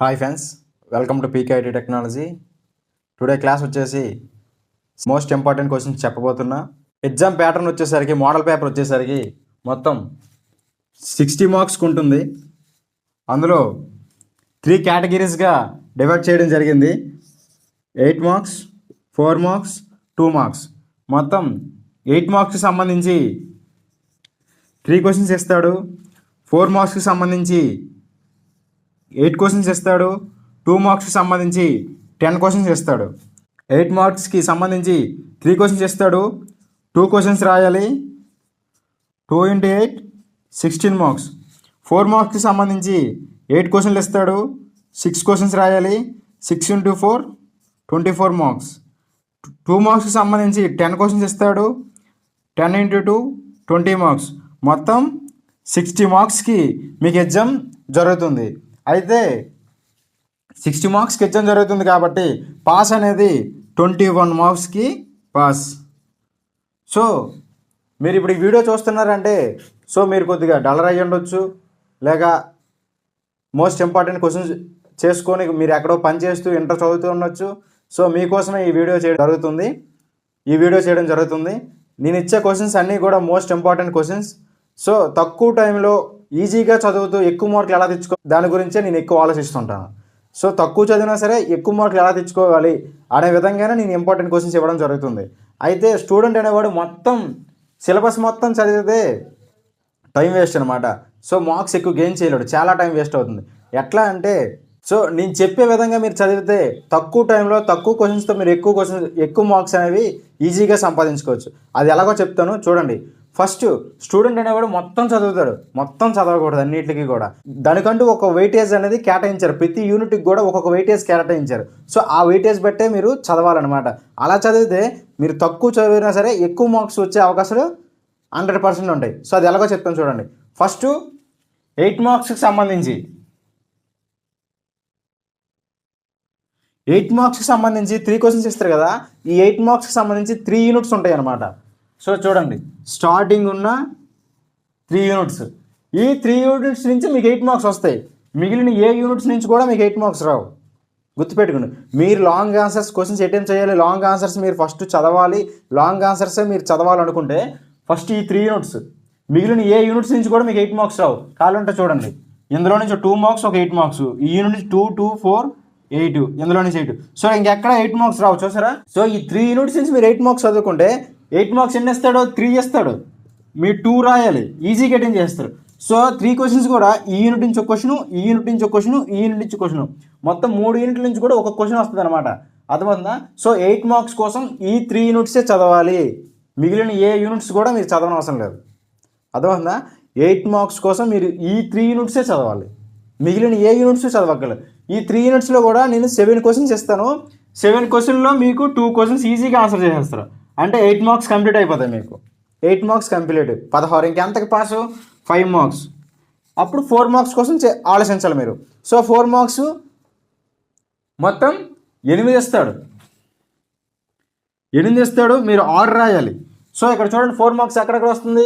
Hi friends, welcome to PKIT technology. Today class వచ్చేసి most important questions చెప్పబోతున్నా. Exam pattern వచ్చేసరికి model paper వచ్చేసరికి మొత్తం 60 మార్క్స్కి ఉంటుంది. అందులో 3 కేటగిరీస్గా డివైడ్ చేయడం జరిగింది. 8 మార్క్స్, 4 మార్క్స్, 2 మార్క్స్. మొత్తం 8 మార్క్స్కి సంబంధించి 3 క్వశ్చన్స్ ఇస్తాడు. 4 మార్క్స్కి సంబంధించి 8 క్వశ్చన్స్ ఇస్తాడు. 2 మార్క్స్కి సంబంధించి 10 క్వశ్చన్స్ ఇస్తాడు. 8 మార్క్స్కి సంబంధించి 3 క్వశ్చన్స్ ఇస్తాడు. 2 క్వశ్చన్స్ రాయాలి. 2 × 8 16 మార్క్స్. 4 మార్క్స్కి సంబంధించి 8 క్వశ్చన్లు ఇస్తాడు. 6 క్వశ్చన్స్ రాయాలి. 6 × 4 24 మార్క్స్. 2 మార్క్స్కి సంబంధించి 10 క్వశ్చన్స్ ఇస్తాడు. 10 × 2 20 మార్క్స్. మొత్తం 60 మార్క్స్కి మీకు ఎగ్జామ్ జరుగుతుంది. అయితే 60 మార్క్స్కి ఎగ్జామ్ జరుగుతుంది కాబట్టి పాస్ అనేది 21 మార్క్స్కి పాస్. సో మీరు ఇప్పుడు ఈ వీడియో చూస్తున్నారంటే మీరు కొద్దిగా డలర్ అయ్యి ఉండొచ్చు, లేక మోస్ట్ ఇంపార్టెంట్ క్వశ్చన్స్ చేసుకొని మీరు ఎక్కడో పని చేస్తూ ఇంటర్ చదువుతూ ఉండొచ్చు. మీకోసమే ఈ వీడియో చేయడం జరుగుతుంది. నేను ఇచ్చే క్వశ్చన్స్ అన్నీ కూడా మోస్ట్ ఇంపార్టెంట్ క్వశ్చన్స్. తక్కువ టైంలో ఈజీగా చదువుతూ ఎక్కువ మార్కులు ఎలా తెచ్చుకో దాని గురించే నేను ఎక్కువ ఆలోచిస్తుంటాను. తక్కువ చదివినా సరే ఎక్కువ మార్కులు ఎలా తెచ్చుకోవాలి అనే విధంగానే నేను ఇంపార్టెంట్ క్వశ్చన్స్ ఇవ్వడం జరుగుతుంది. అయితే స్టూడెంట్ అనేవాడు మొత్తం సిలబస్ మొత్తం చదివితే టైం వేస్ట్ అనమాట. మార్క్స్ ఎక్కువ గెయిన్ చేయలేడు, చాలా టైం వేస్ట్ అవుతుంది. ఎట్లా అంటే నేను చెప్పే విధంగా మీరు చదివితే తక్కువ టైంలో తక్కువ క్వశ్చన్స్తో మీరు ఎక్కువ మార్క్స్ అనేవి ఈజీగా సంపాదించుకోవచ్చు. అది ఎలాగో చెప్తాను చూడండి. ఫస్ట్ స్టూడెంట్ అనేవాడు మొత్తం చదువుతాడు, మొత్తం చదవకూడదు అన్నిటికీ కూడా. దానికంటూ ఒక వెయిటేజ్ అనేది కేటాయించారు. ప్రతి యూనిట్కి కూడా ఒక్కొక్క వెయిటేజ్ కేటాయించారు. ఆ వెయిటేజ్ బట్టే మీరు చదవాలన్నమాట. అలా చదివితే మీరు తక్కువ చదివినా సరే ఎక్కువ మార్క్స్ వచ్చే అవకాశాలు 100% ఉంటాయి. అది ఎలాగో చెప్తాను చూడండి. ఫస్ట్ 8 మార్క్స్కి సంబంధించి 3 క్వశ్చన్స్ ఇస్తారు కదా. ఈ 8 మార్క్స్కి సంబంధించి 3 యూనిట్స్ ఉంటాయి అన్నమాట. చూడండి, స్టార్టింగ్ ఉన్న 3 యూనిట్స్, ఈ 3 యూనిట్స్ నుంచి మీకు 8 మార్క్స్ వస్తాయి. మిగిలిన ఏ యూనిట్స్ నుంచి కూడా మీకు 8 మార్క్స్ రావు. గుర్తుపెట్టుకోండి. మీరు లాంగ్ ఆన్సర్స్ క్వశ్చన్స్ అటెంప్ట్ చేయాలి. లాంగ్ ఆన్సర్స్ మీరు ఫస్ట్ చదవాలి. లాంగ్ ఆన్సర్సే మీరు చదవాలనుకుంటే ఫస్ట్ ఈ 3 యూనిట్స్, మిగిలిన ఏ యూనిట్స్ నుంచి కూడా మీకు 8 మార్క్స్ రావు. కావాలంటే చూడండి, ఇందులో నుంచి 2 మార్క్స్, ఒక 8 మార్క్స్. ఈ యూనిట్ నుంచి 2, 2, 4, 8, ఇందులో నుంచి 8. ఇంకెక్కడ 8 మార్క్స్ రావు. చూసారా? ఈ 3 యూనిట్స్ నుంచి మీరు 8 మార్క్స్ చదువుకుంటే 8 మార్క్స్ ఎన్ని ఇస్తాడో 3 ఇస్తాడు. మీరు 2 రాయాలి, ఈజీగా అటెండ్ చేస్తారు. 3 క్వశ్చన్స్ కూడా ఈ యూనిట్ నుంచి ఒక క్వశ్చన్, ఈ యూనిట్ నుంచి ఒక క్వశ్చన్, ఈ యూనిట్ నుంచి క్వశ్చన్, మొత్తం 3 యూనిట్ల నుంచి కూడా ఒక క్వశ్చన్ వస్తుంది అనమాట. అర్థమవుతుందా? 8 మార్క్స్ కోసం ఈ 3 యూనిట్సే చదవాలి. మిగిలిన ఏ యూనిట్స్ కూడా మీరు చదవనవసరం లేదు. అర్థమవుతుందా? 8 మార్క్స్ కోసం మీరు ఈ 3 యూనిట్సే చదవాలి. మిగిలిన ఏ యూనిట్స్ చదవగలరు. ఈ 3 యూనిట్స్లో కూడా నేను 7 క్వశ్చన్స్ ఇస్తాను. 7 క్వశ్చన్లో మీకు 2 క్వశ్చన్స్ ఈజీగా ఆన్సర్ చేసేస్తారు. అంటే 8 మార్క్స్ కంప్లీట్ అయిపోతాయి మీకు. 8 మార్క్స్ కంప్లీట్, 16. ఇంకెంతకి పాసు? 5 మార్క్స్. అప్పుడు 4 మార్క్స్ కోసం ఆలోచించాలి మీరు. 4 మార్క్స్ మొత్తం 8 ఇస్తాడు. 8 ఇస్తాడు, మీరు 6 రాయాలి. ఇక్కడ చూడండి, 4 మార్క్స్ ఎక్కడెక్కడ వస్తుంది.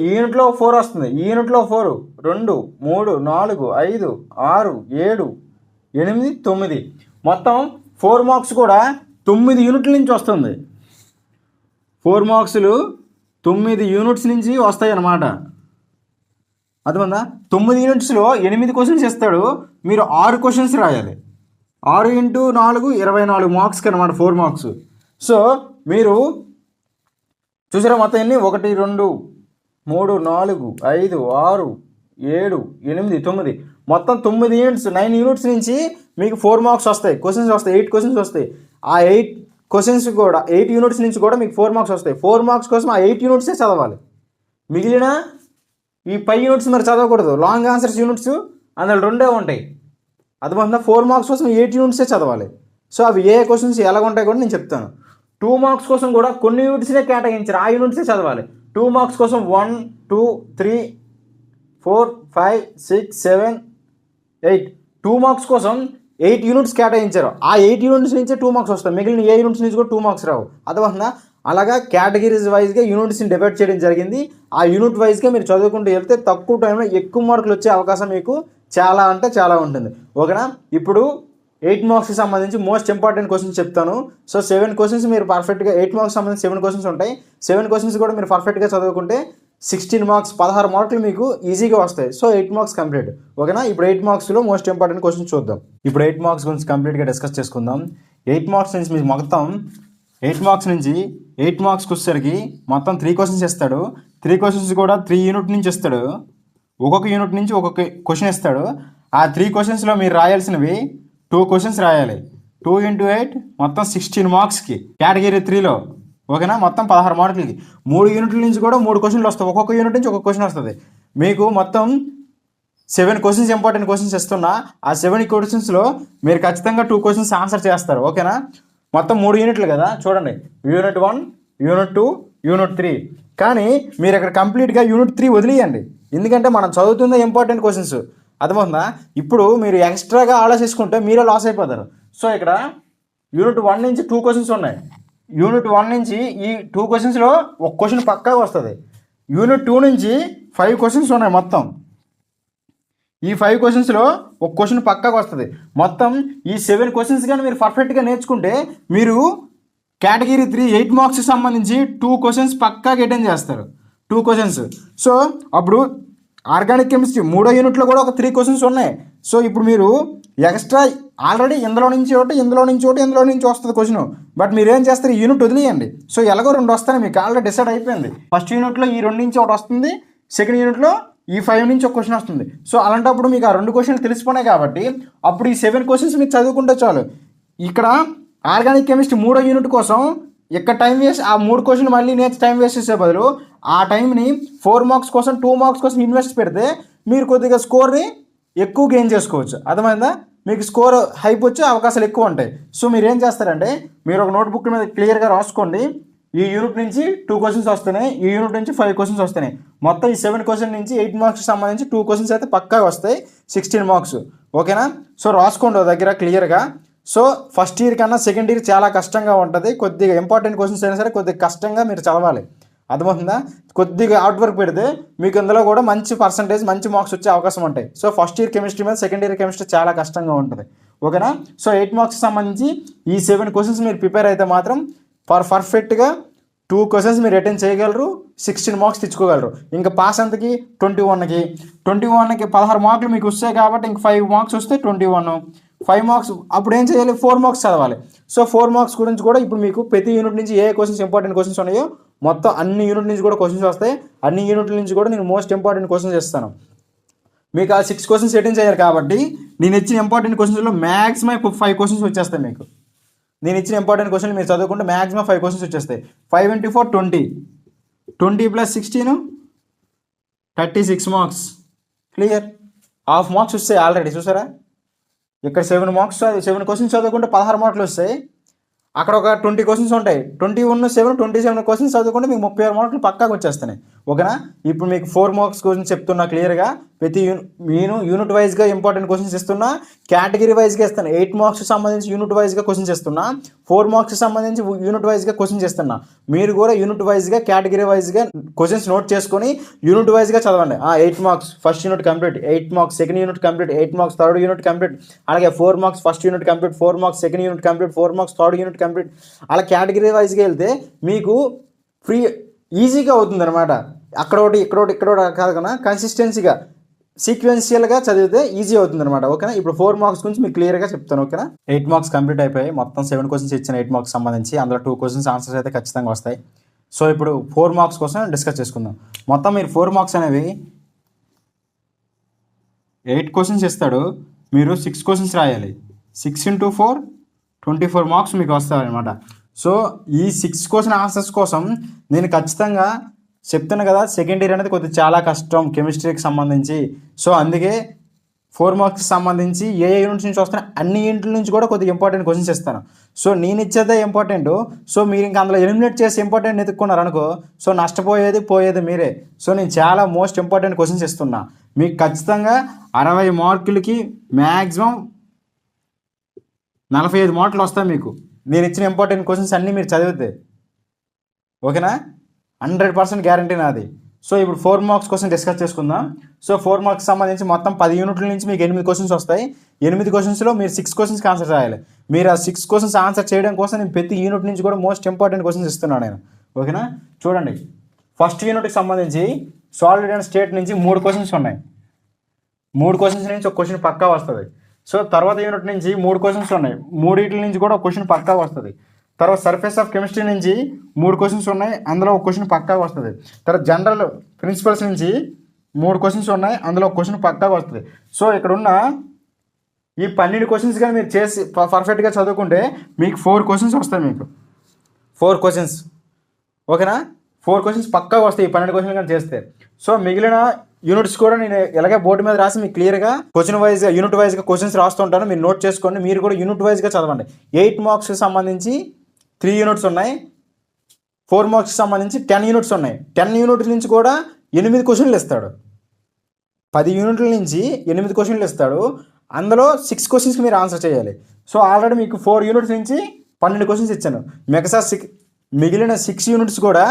ఈ యూనిట్లో 4 వస్తుంది, ఈ యూనిట్లో 4, 2, 3, 4, 5, 6, 7, 8, 9. మొత్తం 4 మార్క్స్ కూడా 9 యూనిట్ల నుంచి వస్తుంది. 4 మార్క్స్లు 9 యూనిట్స్ నుంచి వస్తాయి అన్నమాట. అర్థమైందా? 9 యూనిట్స్లో 8 క్వశ్చన్స్ ఇస్తాడు. మీరు 6 క్వశ్చన్స్ రాయాలి. 6 × 4 24 మార్క్స్కి అనమాట 4 మార్క్స్. మీరు చూసారా మొత్తం ఎన్ని? 1, 2, 3, 4, 5, 6, 7, 8, 9. మొత్తం 9 యూనిట్స్, 9 యూనిట్స్ నుంచి మీకు 4 మార్క్స్ వస్తాయి. క్వశ్చన్స్ వస్తాయి, 8 క్వశ్చన్స్ వస్తాయి. ఆ 8 క్వశ్చన్స్ కూడా 8 యూనిట్స్ నుంచి కూడా మీకు 4 మార్క్స్ వస్తాయి. 4 మార్క్స్ కోసం ఆ 8 యూనిట్సే చదవాలి. మిగిలిన ఈ 5 యూనిట్స్ మరి చదవకూడదు. లాంగ్ ఆన్సర్స్ యూనిట్స్ అందులో 2 ఉంటాయి. అర్థమవుతుందా? 4 మార్క్స్ కోసం 8 యూనిట్సే చదవాలి. అవి ఏ క్వశ్చన్స్ ఎలా ఉంటాయి కూడా నేను చెప్తాను. 2 మార్క్స్ కోసం కూడా కొన్ని యూనిట్స్నే కేటాయించారు, ఆ యూనిట్సే చదవాలి. 2 మార్క్స్ కోసం 1, 2, 3, 4, 5, 6, 7, 8. 2 మార్క్స్ కోసం 8 యూనిట్స్ కేటాయించారు. ఆ 8 యూనిట్స్ నుంచే 2 మార్క్స్ వస్తాయి. మిగిలిన ఏ యూనిట్స్ నుంచి కూడా 2 మార్క్స్ రావు. అర్థమవుతుందా? అలాగా కేటగిరీస్ వైజ్గా యూనిట్స్ని డివైడ్ చేయడం జరిగింది. ఆ యూనిట్ వైజ్గా మీరు చదువుకుంటూ వెళ్తే తక్కువ టైంలో ఎక్కువ మార్కులు వచ్చే అవకాశం మీకు చాలా అంటే చాలా ఉంటుంది. ఓకేనా, ఇప్పుడు 8 మార్క్స్కి సంబంధించి మోస్ట్ ఇంపార్టెంట్ క్వశ్చన్స్ చెప్తాను. సో 7 క్వశ్చన్స్ మీరు పర్ఫెక్ట్గా 8 మార్క్స్ సంబంధించి 7 క్వశ్చన్స్ ఉంటాయి. 7 క్వశ్చన్స్ కూడా మీరు పర్ఫెక్ట్గా చదువుకుంటే 16 మార్క్స్ 16 మార్కులు మీకు ఈజీగా వస్తాయి. So 8 marks complete. ఓకేనా, ఇప్పుడు 8 మార్క్స్లో మోస్ట్ ఇంపార్టెంట్ క్వశ్చన్స్ చూద్దాం. ఇప్పుడు 8 మార్క్స్ గురించి కంప్లీట్గా డిస్కస్ చేసుకుందాం. 8 మార్క్స్ నుంచి మీకు మొత్తం 8 మార్క్స్ నుంచి 8 మార్క్స్కి వచ్చేసరికి మొత్తం 3 క్వశ్చన్స్ ఇస్తాడు. 3 క్వశ్చన్స్ కూడా 3 యూనిట్ నుంచి ఇస్తాడు. ఒక్కొక్క యూనిట్ నుంచి ఒక్కొక్క క్వశ్చన్ ఇస్తాడు. ఆ 3 క్వశ్చన్స్లో మీరు రాయాల్సినవి 2 క్వశ్చన్స్ రాయాలి. 2 × 8 మొత్తం 16 మార్క్స్కి కేటగిరీ 3లో. ఓకేనా, మొత్తం 16 మార్కులకి 3 యూనిట్ల నుంచి కూడా 3 క్వశ్చన్లు వస్తాయి. ఒక్కొక్క యూనిట్ నుంచి ఒక్కొక్క క్వశ్చన్ వస్తుంది. మీకు మొత్తం 7 క్వశ్చన్స్ ఇంపార్టెంట్ క్వశ్చన్స్ ఇస్తున్నా. ఆ 7 క్వశ్చన్స్లో మీరు ఖచ్చితంగా 2 క్వశ్చన్స్ ఆన్సర్ చేస్తారు. ఓకేనా, మొత్తం 3 యూనిట్లు కదా, చూడండి యూనిట్ 1, యూనిట్ 2, యూనిట్ 3. కానీ మీరు ఇక్కడ కంప్లీట్గా యూనిట్ 3 వదిలేయండి. ఎందుకంటే మనం చదువుతుందే ఇంపార్టెంట్ క్వశ్చన్స్. అర్థమవుతుందా? ఇప్పుడు మీరు ఎక్స్ట్రాగా ఆలోచించుకుంటే మీరే లాస్ అయిపోతారు. సో ఇక్కడ యూనిట్ 1 నుంచి 2 క్వశ్చన్స్ ఉన్నాయి. యూనిట్ 1 నుంచి ఈ 2 క్వశ్చన్స్లో ఒక క్వశ్చన్ పక్కాగా వస్తుంది. యూనిట్ 2 నుంచి 5 క్వశ్చన్స్ ఉన్నాయి మొత్తం. ఈ 5 క్వశ్చన్స్లో ఒక క్వశ్చన్ పక్కాగా వస్తుంది. మొత్తం ఈ 7 క్వశ్చన్స్ కానీ మీరు పర్ఫెక్ట్గా నేర్చుకుంటే మీరు కేటగిరీ 3 8 మార్క్స్కి సంబంధించి 2 క్వశ్చన్స్ పక్కాగా అటెండ్ చేస్తారు. 2 క్వశ్చన్స్. సో అప్పుడు ఆర్గానిక్ కెమిస్ట్రీ 3వ యూనిట్లో కూడా ఒక 3 క్వశ్చన్స్ ఉన్నాయి. సో ఇప్పుడు మీరు ఎక్స్ట్రా ఆల్రెడీ ఇందులో నుంచి ఒకటి, ఇందులో నుంచి ఒకటి, ఇందులో నుంచి వస్తుంది క్వశ్చన్. బట్ మీరు ఏం చేస్తారు, ఈ యూనిట్ వదిలేయండి. సో ఎలాగో 2 వస్తాయి, మీకు ఆల్రెడీ డిసైడ్ అయిపోయింది. ఫస్ట్ యూనిట్లో ఈ 2 నుంచి ఒకటి వస్తుంది, సెకండ్ యూనిట్లో ఈ 5 నుంచి ఒక క్వశ్చన్ వస్తుంది. సో అలాంటప్పుడు మీకు ఆ 2 క్వశ్చన్లు తెలిసిపోయినాయి కాబట్టి అప్పుడు ఈ 7 క్వశ్చన్స్ మీరు చదువుకుంటే చాలు. ఇక్కడ ఆర్గానిక్ కెమిస్ట్రీ 3వ యూనిట్ కోసం ఇక్కడ టైం వేస్ట్, ఆ 3 క్వశ్చన్ మళ్ళీ నేర్చి టైం వేస్ట్ చేసే బదులు ఆ టైంని 4 మార్క్స్ కోసం 2 మార్క్స్ కోసం ఇన్వెస్ట్ పెడితే మీరు కొద్దిగా స్కోర్ని ఎక్కువ గెయిన్ చేసుకోవచ్చు. అర్థమైందా? మీకు స్కోర్ హైప్ వచ్చే అవకాశాలు ఎక్కువ ఉంటాయి. సో మీరు ఏం చేస్తారంటే మీరు ఒక నోట్బుక్ మీద క్లియర్గా రాసుకోండి. ఈ యూనిట్ నుంచి 2 క్వశ్చన్స్ వస్తున్నాయి, ఈ యూనిట్ నుంచి 5 క్వశ్చన్స్ వస్తున్నాయి. మొత్తం ఈ 7 క్వశ్చన్ నుంచి 8 మార్క్స్కి సంబంధించి 2 క్వశ్చన్స్ అయితే పక్కా వస్తాయి, 16 మార్క్స్. ఓకేనా, సో రాసుకోండి దగ్గర క్లియర్గా. సో ఫస్ట్ ఇయర్ కన్నా సెకండ్ ఇయర్ చాలా కష్టంగా ఉంటుంది. కొద్దిగా ఇంపార్టెంట్ క్వశ్చన్స్ అయినా సరే కొద్దిగా కష్టంగా మీరు చదవాలి. అర్థమవుతుందా? కొద్దిగా హార్డ్ వర్క్ పెడితే మీకు అందులో కూడా మంచి పర్సంటేజ్, మంచి మార్క్స్ వచ్చే అవకాశం ఉంటాయి. సో ఫస్ట్ ఇయర్ కెమిస్ట్రీ మీద సెకండ్ ఇయర్ కెమిస్ట్రీ చాలా కష్టంగా ఉంటుంది. ఓకేనా, సో 8 మార్క్స్కి సంబంధించి ఈ 7 క్వశ్చన్స్ మీరు ప్రిపేర్ అయితే మాత్రం పర్ఫెక్ట్గా 2 క్వశ్చన్స్ మీరు అటెండ్ చేయగలరు, 16 మార్క్స్ తెచ్చుకోగలరు. ఇంకా పాస్ ఎంతకి 21కి 16 మార్కులు మీకు వస్తాయి కాబట్టి ఇంక 5 మార్క్స్ వస్తే 21, 5 మార్క్స్. అప్పుడు ఏం చేయాలి, 4 మార్క్స్ చదవాలి. సో 4 మార్క్స్ గురించి కూడా ఇప్పుడు మీకు ప్రతి యూనిట్ నుంచి ఏ క్వశ్చన్స్ ఇంపార్టెంట్ క్వశ్చన్స్ ఉన్నాయో మొత్తం అన్ని యూనిట్ నుంచి కూడా క్వశ్చన్స్ వస్తాయి. అన్ని యూనిట్ల నుంచి కూడా నేను మోస్ట్ ఇంపార్టెంట్ క్వశ్చన్స్ ఇస్తాను. మీకు ఆ 6 క్వశ్చన్స్ అటెండ్ చేయాలి కాబట్టి నేను ఇచ్చిన ఇంపార్టెంట్ క్వశ్చన్స్లో మ్యాక్సిమం 5 క్వశ్చన్స్ వచ్చేస్తాయి. మీకు నేను ఇచ్చిన ఇంపార్టెంట్ క్వశ్చన్ మీరు చదువుకుంటే మ్యాక్సిమం 5 క్వశ్చన్స్ వచ్చేస్తాయి. 5 × 4 20, 20 + 16 36 మార్క్స్. క్లియర్, హాఫ్ మార్క్స్ వస్తాయి ఆల్రెడీ. చూసారా, ఇక్కడ 7 మార్క్స్ 7 క్వశ్చన్స్ చదువుకుంటే 16 మార్కులు వస్తాయి. అక్కడ ఒక 20 క్వశ్చన్స్ ఉంటాయి. 27 క్వశ్చన్స్ చదువుకుంటే మీకు 36 మార్కులు పక్కాగా వచ్చేస్తున్నాయి. ఓకేనా, ఇప్పుడు మీకు 4 మార్క్స్ గురించి చెప్తున్నా క్లియర్గా. ప్రతి నేను యూనిట్ వైజ్గా ఇంపార్టెంట్ క్వశ్చన్స్ ఇస్తున్నా, కేటగిరీ వైజ్గా ఇస్తాను. 8 మార్క్స్కి సంబంధించి యూనిట్ వైజ్గా క్వశ్చన్స్ ఇస్తున్నా, 4 మార్క్స్కి సంబంధించి యూనిట్ వైజ్గా క్వశ్చన్స్ ఇస్తున్నా. మీరు కూడా యూనిట్ వైజ్గా కేటగిరీ వైజ్గా క్వశ్చన్స్ నోట్ చేసుకొని యూనిట్ వైజ్గా చదవండి. 8 marks first unit complete, 8 marks second unit complete, 8 marks third unit complete, అలాగే 4 marks first unit complete, 4 marks second unit complete, 4 marks third unit complete. అలా కేటగిరీ వైజ్గా వెళ్తే మీకు ఈజీగా అవుతుంది అనమాట. అక్కడోటి ఇక్కడోటి కాదు కన్నా కన్సిస్టెన్సీగా సీక్వెన్షియల్గా చదివితే ఈజీ అవుతుంది అనమాట. ఓకేనా, ఇప్పుడు 4 మార్క్స్ గురించి మీకు క్లియర్గా చెప్తాను. ఓకేనా, 8 మార్క్స్ కంప్లీట్ అయిపోయి మొత్తం 7 క్వశ్చన్స్ ఇచ్చిన 8 మార్క్స్ సంబంధించి అందులో 2 క్వశ్చన్స్ ఆన్సర్స్ అయితే ఖచ్చితంగా వస్తాయి. సో ఇప్పుడు 4 మార్క్స్ కోసం డిస్కస్ చేసుకుందాం. మొత్తం మీరు 4 మార్క్స్ అనేవి 8 క్వశ్చన్స్ ఇస్తాడు, మీరు 6 క్వశ్చన్స్ రాయాలి. 6 × 4 24 మార్క్స్ మీకు వస్తాయన్నమాట. సో ఈ 6 క్వశ్చన్ ఆన్సర్స్ కోసం నేను ఖచ్చితంగా చెప్తున్నా కదా, సెకండ్ ఇయర్ అనేది కొద్దిగా చాలా కష్టం కెమిస్ట్రీకి సంబంధించి. సో అందుకే 4 మార్క్స్కి సంబంధించి ఏ యూనిట్స్ నుంచి వస్తున్నా అన్ని యూనిట్ల నుంచి కూడా కొద్దిగా ఇంపార్టెంట్ క్వశ్చన్స్ ఇస్తాను. సో నేను ఇచ్చేదే ఇంపార్టెంట్. సో మీరు ఇంకా అందులో ఎలిమినేట్ చేసి ఇంపార్టెంట్ ఎత్తుక్కున్నారు అనుకో, సో పోయేది మీరే. సో నేను చాలా మోస్ట్ ఇంపార్టెంట్ క్వశ్చన్స్ ఇస్తున్నా. మీకు ఖచ్చితంగా 60 మార్కులకి మ్యాక్సిమం 45 మార్కులు వస్తాయి మీకు. నేను ఇచ్చిన ఇంపార్టెంట్ క్వశ్చన్స్ అన్నీ మీరు చదివితే. ఓకేనా, 100% గ్యారంటీ నాది. సో ఇప్పుడు 4 మార్క్స్ కోసం డిస్కస్ చేసుకుందాం. సో 4 మార్క్స్ సంబంధించి మొత్తం 10 యూనిట్ల నుంచి మీకు 8 క్వశ్చన్స్ వస్తాయి. 8 క్వశ్చన్స్లో మీరు 6 క్వశ్చన్స్కి ఆన్సర్ రాయాలి. మీరు ఆ 6 క్వశ్చన్స్ ఆన్సర్ చేయడం కోసం నేను ప్రతి యూనిట్ నుంచి కూడా మోస్ట్ ఇంపార్టెంట్ క్వశ్చన్స్ ఇస్తున్నాను నేను. ఓకేనా, చూడండి. ఫస్ట్ యూనిట్కి సంబంధించి సాలిడ్ అండ్ స్టేట్ నుంచి 3 క్వశ్చన్స్ ఉన్నాయి. 3 క్వశ్చన్స్ నుంచి ఒక క్వశ్చన్ పక్కా వస్తుంది. సో తర్వాత యూనిట్ నుంచి 3 క్వశ్చన్స్ ఉన్నాయి. 3 నుంచి కూడా ఒక క్వశ్చన్ పక్కా వస్తుంది. తర్వాత సర్ఫేస్ ఆఫ్ కెమిస్ట్రీ నుంచి 3 క్వశ్చన్స్ ఉన్నాయి, అందులో ఒక క్వశ్చన్ పక్కా వస్తుంది. తర్వాత జనరల్ ప్రిన్సిపల్స్ నుంచి 3 క్వశ్చన్స్ ఉన్నాయి, అందులో ఒక క్వశ్చన్ పక్కా వస్తుంది. సో ఇక్కడ ఉన్న ఈ 12 క్వశ్చన్స్ కానీ మీరు చేసి పర్ఫెక్ట్గా చదువుకుంటే మీకు 4 క్వశ్చన్స్ వస్తాయి. మీకు 4 క్వశ్చన్స్, ఓకేనా, 4 క్వశ్చన్స్ పక్కా వస్తాయి ఈ 12 క్వశ్చన్లు కానీ చేస్తే. సో మిగిలిన యూనిట్స్ కూడా నేను ఎలాగే బోర్డు మీద రాసి మీకు క్లియర్గా క్వశ్చన్ వైజ్గా యూనిట్ వైజ్గా క్వశ్చన్స్ రాస్తుంటాను. మీరు నోట్ చేసుకోండి. మీరు కూడా యూనిట్ వైజ్గా చదవండి. 8 మార్క్స్కి సంబంధించి 3 యూనిట్స్ ఉన్నాయి. 4 మార్క్స్కి సంబంధించి 10 యూనిట్స్ ఉన్నాయి. 10 యూనిట్ల నుంచి కూడా 8 క్వశ్చన్లు ఇస్తాడు. 10 యూనిట్ల నుంచి 8 క్వశ్చన్లు ఇస్తాడు. అందులో 6 క్వశ్చన్స్కి మీరు ఆన్సర్ చేయాలి. సో ఆల్రెడీ మీకు 4 యూనిట్స్ నుంచి 12 క్వశ్చన్స్ ఇచ్చాను. మిగిలిన 6 యూనిట్స్ కూడా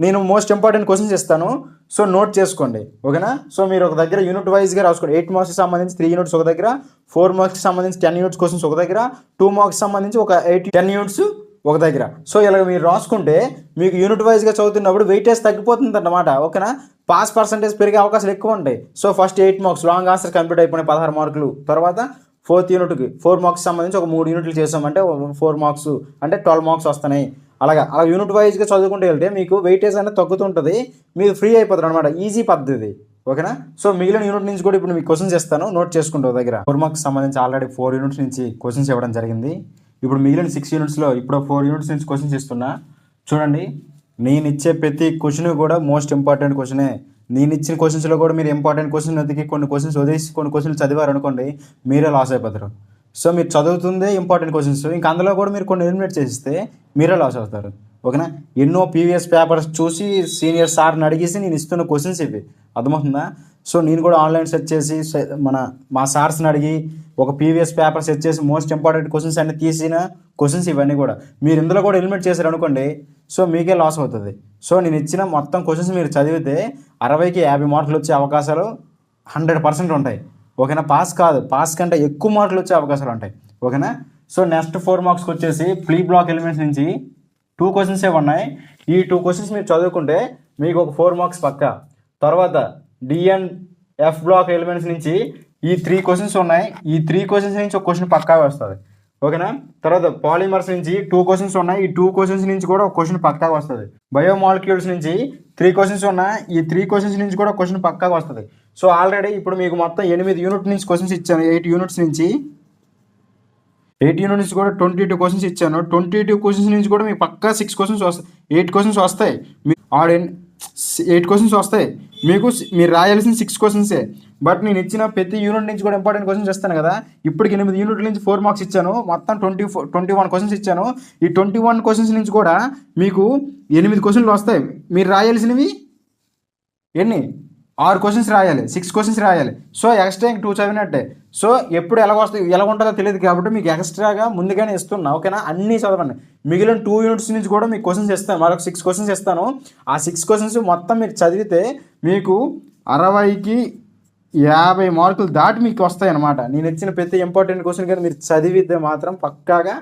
నేను మోస్ట్ ఇంపార్టెంట్ క్వశ్చన్స్ ఇస్తాను. సో నోట్ చేసుకోండి, ఓకేనా. సో మీరు ఒక దగ్గర యూనిట్ వైజ్గా రాసుకోండి. 8 మార్క్స్కి సంబంధించి 3 యూనిట్స్ ఒక దగ్గర, 4 మార్క్స్కి సంబంధించి 10 యూనిట్స్ క్వశ్చన్స్ ఒక దగ్గర, 2 మార్క్స్కి సంబంధించి ఒక 10 యూనిట్స్ ఒక దగ్గర. సో ఇలా మీరు రాసుకుంటే మీకు యూనిట్ వైజ్గా చదువుతున్నప్పుడు వెయిటేజ్ తగ్గిపోతుంది అన్నమాట, ఓకేనా. పాస్ పర్సంటేజ్ పెరిగే అవకాశాలు ఎక్కువ ఉంటాయి. So first 8 marks long answer complete అయిపోయినాయి, 16 మార్కులు. తర్వాత 4th యూనిట్కి 4 మార్క్స్ సంబంధించి ఒక 3 యూనిట్లు చేసామంటే 4 మార్క్స్ అంటే 12 మార్క్స్ వస్తున్నాయి. అలా యూనిట్ వైజ్గా చదువుకుంటూ వెళ్తే మీకు వెయిటేజ్ అనేది తగ్గుతుంటుంది, మీరు ఫ్రీ అయిపోతారు అనమాట. ఈజీ పద్ధతి, ఓకేనా. సో మిగిలిన యూనిట్ నుంచి కూడా ఇప్పుడు మీకు క్వశ్చన్స్ ఇస్తాను, నోట్ చేసుకుంటావు దగ్గర. 4 మార్క్స్ సంబంధించి ఆల్రెడీ 4 యూనిట్స్ నుంచి క్వశ్చన్స్ ఇవ్వడం జరిగింది. ఇప్పుడు మిగిలిన 6 యూనిట్స్లో ఇప్పుడు 4 యూనిట్స్ నుంచి క్వశ్చన్స్ ఇస్తున్నా. చూడండి, నేను ఇచ్చే ప్రతి క్వశ్చన్ కూడా మోస్ట్ ఇంపార్టెంట్ క్వశ్చనే. నేను ఇచ్చిన క్వశ్చన్స్లో కూడా మీరు ఇంపార్టెంట్ క్వశ్చన్ వెతికి కొన్ని క్వశ్చన్స్ వదిలేసి కొన్ని క్వశ్చన్స్ చదివారు అనుకోండి, మీరే లాస్ అయిపోతారు. సో మీరు చదువుతుందే ఇంపార్టెంట్ క్వశ్చన్స్, ఇంకా అందులో కూడా మీరు కొన్ని ఎలిమినేట్ చేసిస్తే మీరే లాస్ అవుతారు, ఓకేనా. ఎన్నో ప్రీవియస్ పేపర్స్ చూసి సీనియర్ సార్ని అడిగేసి నేను ఇస్తున్న క్వశ్చన్స్ ఇవి, అర్థమవుతుందా. సో నేను కూడా ఆన్లైన్ సెర్చ్ చేసి మా సార్స్ని అడిగి ఒక ప్రీవియస్ పేపర్ సెర్చ్ చేసి మోస్ట్ ఇంపార్టెంట్ క్వశ్చన్స్ అన్ని తీసిన క్వశ్చన్స్ ఇవన్నీ కూడా మీరు ఇందులో కూడా ఎలిమినేట్ చేశారు అనుకోండి, సో మీకే లాస్ అవుతుంది. సో నేను ఇచ్చిన మొత్తం క్వశ్చన్స్ మీరు చదివితే 60కి 50 మార్కులు వచ్చే అవకాశాలు 100% ఉంటాయి, ఓకేనా. పాస్ కాదు, పాస్ కంటే ఎక్కువ మార్కులు వచ్చే అవకాశాలు ఉంటాయి, ఓకేనా. సో నెక్స్ట్ 4 మార్క్స్కి వచ్చేసి ప్రీ బ్లాక్ ఎలిమెంట్స్ నుంచి 2 క్వశ్చన్సే ఉన్నాయి. ఈ 2 క్వశ్చన్స్ మీరు చదువుకుంటే మీకు ఒక 4 మార్క్స్ పక్కా. తర్వాత DNF బ్లాక్ ఎలిమెంట్స్ నుంచి ఈ 3 క్వశ్చన్స్ ఉన్నాయి. ఈ 3 క్వశ్చన్స్ నుంచి ఒక క్వశ్చన్ పక్కా వస్తుంది, ఓకేనా. తర్వాత పాలిమర్స్ నుంచి 2 క్వశ్చన్స్ ఉన్నాయి. ఈ 2 క్వశ్చన్స్ నుంచి కూడా ఒక క్వశ్చన్ పక్కా వస్తుంది. బయోమాలిక్యూల్స్ నుంచి 3 క్వశ్చన్స్ ఉన్నాయి. ఈ 3 క్వశ్చన్స్ నుంచి కూడా క్వశ్చన్ పక్కా వస్తుంది. సో ఆల్రెడీ ఇప్పుడు మీకు మొత్తం 8 యూనిట్ నుంచి క్వశ్చన్స్ ఇచ్చాను. 8 యూనిట్స్ నుంచి కూడా 22 క్వశ్చన్స్ ఇచ్చాను. 22 క్వశ్చన్స్ నుంచి కూడా మీకు పక్కా 6 క్వశ్చన్స్ వస్తాయి. 8 క్వశ్చన్స్ వస్తాయి. 8 క్వశ్చన్స్ వస్తాయి మీకు. మీరు రాయాల్సిన 6 క్వశ్చన్సే. బట్ నేను ఇచ్చిన ప్రతి యూనిట్ నుంచి కూడా ఇంపార్టెంట్ క్వశ్చన్స్ ఇస్తాను కదా. ఇప్పటికి 8 యూనిట్ల నుంచి 4 మార్క్స్ ఇచ్చాను. మొత్తం 21 క్వశ్చన్స్ ఇచ్చాను. ఈ 21 క్వశ్చన్స్ నుంచి కూడా మీకు 8 క్వశ్చన్లు వస్తాయి. మీరు రాయాల్సినవి ఎన్ని? 6 క్వశ్చన్స్ రాయాలి, 6 క్వశ్చన్స్ రాయాలి. So extra 2 చదివినట్టే. సో ఎప్పుడు ఎలా ఉంటుందో తెలియదు కాబట్టి మీకు ఎక్స్ట్రాగా ముందుగానే ఇస్తున్నా, ఓకేనా. అన్నీ చదవండి. మిగిలిన 2 యూనిట్స్ నుంచి కూడా మీకు క్వశ్చన్స్ ఇస్తాను, మరొక 6 క్వశ్చన్స్ ఇస్తాను. ఆ 6 క్వశ్చన్స్ మొత్తం మీరు చదివితే మీకు 60కి 50 మార్కులు దాటి మీకు వస్తాయి అన్నమాట. నేను ఇచ్చిన ప్రతి ఇంపార్టెంట్ క్వశ్చన్ కానీ మీరు చదివితే మాత్రం పక్కాగా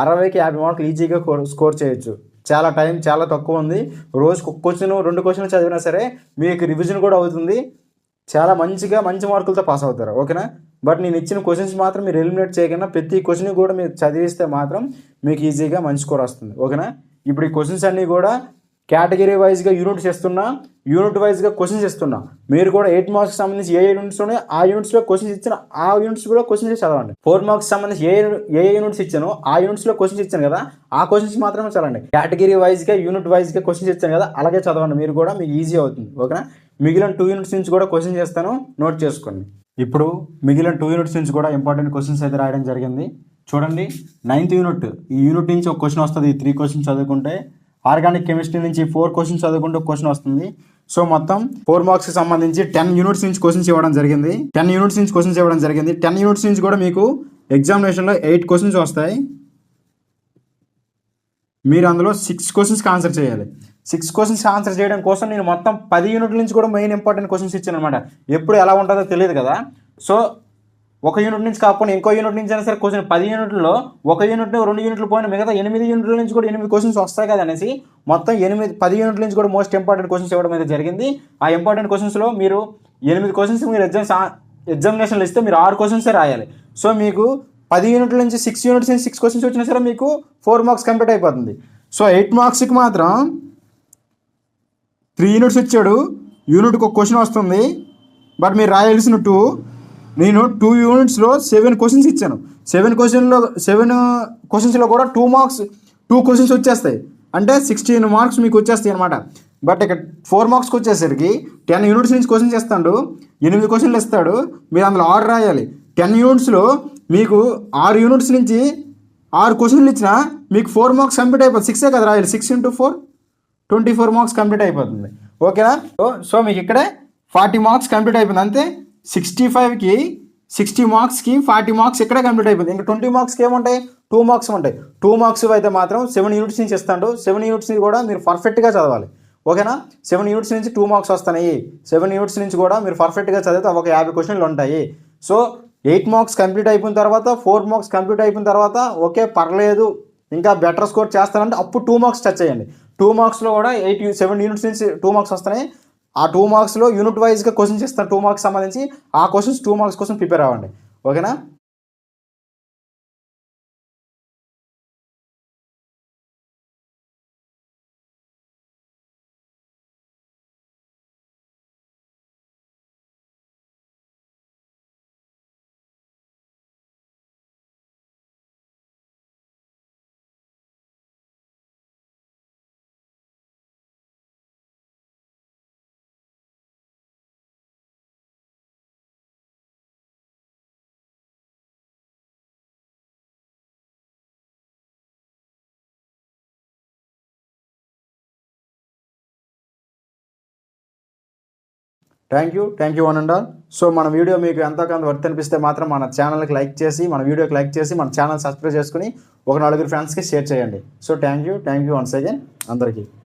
60కి 50 మార్కులు ఈజీగా స్కోర్ చేయొచ్చు. చాలా టైం చాలా తక్కువ ఉంది. రోజుకు ఒక క్వశ్చన్ 2 క్వశ్చన్లు చదివినా సరే మీకు రివిజన్ కూడా అవుతుంది. చాలా మంచి మార్కులతో పాస్ అవుతారు, ఓకేనా. బట్ నేను ఇచ్చిన క్వశ్చన్స్ మాత్రం మీరు ఎలిమినేట్ చేయకుండా ప్రతి క్వశ్చన్ కూడా మీరు చదివిస్తే మాత్రం మీకు ఈజీగా మంచి స్కోర్ వస్తుంది, ఓకేనా. ఇప్పుడు ఈ క్వశ్చన్స్ అన్నీ కూడా కేటగిరీ వైజ్గా యూనిట్స్ ఇస్తున్నా, యూనిట్ వైజ్గా క్వశ్చన్స్ ఇస్తున్నా. మీరు కూడా 8 మార్క్స్కి సంబంధించి ఏ యూనిట్స్ ఉన్నాయి ఆ యూనిట్స్లో క్వశ్చన్స్ ఇచ్చిన ఆ యూనిట్స్ కూడా క్వశ్చన్స్ చదవండి. 4 మార్క్స్ సంబంధించి ఏ యూనిట్స్ ఇచ్చానో ఆ యూనిట్స్లో క్వశ్చన్స్ ఇచ్చాను కదా, ఆ క్వశ్చన్స్ మాత్రమే చదవండి. కేటగిరీ వైజ్గా యూనిట్ వైజ్గా క్వశ్చన్స్ ఇచ్చాను కదా, అలాగే చదవండి. మీరు కూడా మీకు ఈజీ అవుతుంది, ఓకేనా. మిగిలిన 2 యూనిట్స్ నుంచి కూడా క్వశ్చన్స్ చేస్తాను, నోట్ చేసుకోండి. ఇప్పుడు మిగిలిన 2 యూనిట్స్ నుంచి కూడా ఇంపార్టెంట్ క్వశ్చన్స్ అయితే రాయడం జరిగింది. చూడండి, 9th యూనిట్. ఈ యూనిట్ నుంచి ఒక క్వశ్చన్ వస్తుంది. ఈ 3 క్వశ్చన్స్ చదువుకుంటే. ఆర్గానిక్ కెమిస్ట్రీ నుంచి 4 క్వశ్చన్స్ చదువుకుంటే ఒక క్వశ్చన్ వస్తుంది. సో మొత్తం 4 మార్క్స్కి సంబంధించి 10 యూనిట్స్ నుంచి క్వశ్చన్స్ ఇవ్వడం జరిగింది. 10 యూనిట్స్ నుంచి కూడా మీకు ఎగ్జామినేషన్లో 8 క్వశ్చన్స్ వస్తాయి. మీరు అందులో 6 క్వశ్చన్స్కి ఆన్సర్ చేయాలి. 6 క్వశ్చన్స్కి ఆన్సర్ చేయడం కోసం నేను మొత్తం 10 యూనిట్ల నుంచి కూడా మెయిన్ ఇంపార్టెంట్ క్వశ్చన్స్ ఇచ్చాను అనమాట. ఎప్పుడు ఎలా ఉంటుందో తెలియదు కదా. సో ఒక యూనిట్ నుంచి కాకుండా ఇంకో యూనిట్ నుంచి అయినా సరే క్వశ్చన్ 10 యూనిట్లో ఒక యూనిట్ 2 యూనిట్లు పోయిన మిగతా 8 యూనిట్ల నుంచి కూడా 8 క్వశ్చన్స్ వస్తాయి కదా అనేసి మొత్తం 10 యూనిట్ల నుంచి కూడా మోస్ట్ ఇంపార్టెంట్ క్వశ్చన్స్ ఇవ్వడం అయితే జరిగింది. ఆ ఇంపార్టెంట్ క్వశ్చన్స్లో మీరు 8 క్వశ్చన్స్ మీరు ఎగ్జామినేషన్లో ఇస్తే మీరు 6 క్వశ్చన్సే రాయాలి. సో మీకు 10 యూనిట్ల నుంచి 6 యూనిట్స్ నుంచి 6 క్వశ్చన్స్ వచ్చినా సరే మీకు 4 మార్క్స్ కంప్లీట్ అయిపోతుంది. సో 8 మార్క్స్కి మాత్రం 3 యూనిట్స్ ఇచ్చాడు. యూనిట్కి ఒక క్వశ్చన్ వస్తుంది, బట్ మీరు రాయాల్సిన 2. నేను 2 యూనిట్స్లో 7 క్వశ్చన్స్ ఇచ్చాను. 7 క్వశ్చన్స్లో కూడా 2 క్వశ్చన్స్ వచ్చేస్తాయి. అంటే 16 మార్క్స్ మీకు వచ్చేస్తాయి అనమాట. బట్ ఇక్కడ 4 మార్క్స్కి వచ్చేసరికి 10 యూనిట్స్ నుంచి క్వశ్చన్స్ ఇస్తాడు, 8 క్వశ్చన్లు ఇస్తాడు, మీరు అందులో 6 రాయాలి. 10 యూనిట్స్లో మీకు 6 యూనిట్స్ నుంచి 6 క్వశ్చన్లు ఇచ్చినా మీకు 4 మార్క్స్ కంప్లీట్ అయిపోతుంది. 6 కదా రాయాలి. 6 × 4 24 మార్క్స్ కంప్లీట్ అయిపోతుంది. ఓకేనా. సో మీకు ఇక్కడే 40 మార్క్స్ కంప్లీట్ అయిపోయింది. అంతే 65కి 60 మార్క్స్కి 40 మార్క్స్ ఇక్కడే కంప్లీట్ అయిపోయింది. ఇంకా 20 మార్క్స్కి ఏముంటాయి? 2 మార్క్స్ ఉంటాయి. 2 మార్క్స్ అయితే మాత్రం 7 యూనిట్స్ నుంచి ఇస్తాడు. 7 యూనిట్స్ కూడా మీరు పర్ఫెక్ట్గా చదవాలి. ఓకేనా. 7 యూనిట్స్ నుంచి 2 మార్క్స్ వస్తున్నాయి. 7 యూనిట్స్ నుంచి కూడా మీరు పర్ఫెక్ట్గా చదివితే ఒక 50 క్వశ్చన్లు ఉంటాయి. సో 8 మార్క్స్ కంప్లీట్ అయిపోయిన తర్వాత 4 మార్క్స్ కంప్లీట్ అయిపోయిన తర్వాత ఓకే పర్లేదు ఇంకా బెటర్ స్కోర్ చేస్తానంటే అప్పుడు 2 మార్క్స్ టచ్ చేయండి. 2 మార్క్స్లో కూడా 7 యూనిట్స్ నుంచి 2 మార్క్స్ వస్తున్నాయి. ఆ 2 మార్క్స్లో యూనిట్ వైజ్గా క్వశ్చన్స్ ఇస్తాను 2 మార్క్స్ సంబంధించి. ఆ క్వశ్చన్స్ 2 మార్క్స్ కోసం ప్రిపేర్ అవ్వండి. ఓకేనా. Thank you one and all. So మన వీడియో మీకు ఎంతోకంత వర్త్ అనిపిస్తే మాత్రం మన ఛానల్కి లైక్ చేసి మన వీడియోకి లైక్ చేసి మన ఛానల్ సబ్స్క్రైబ్ చేసుకుని ఒక 4 ఫ్రెండ్స్కి షేర్ చేయండి. So thank you once again అందరికీ.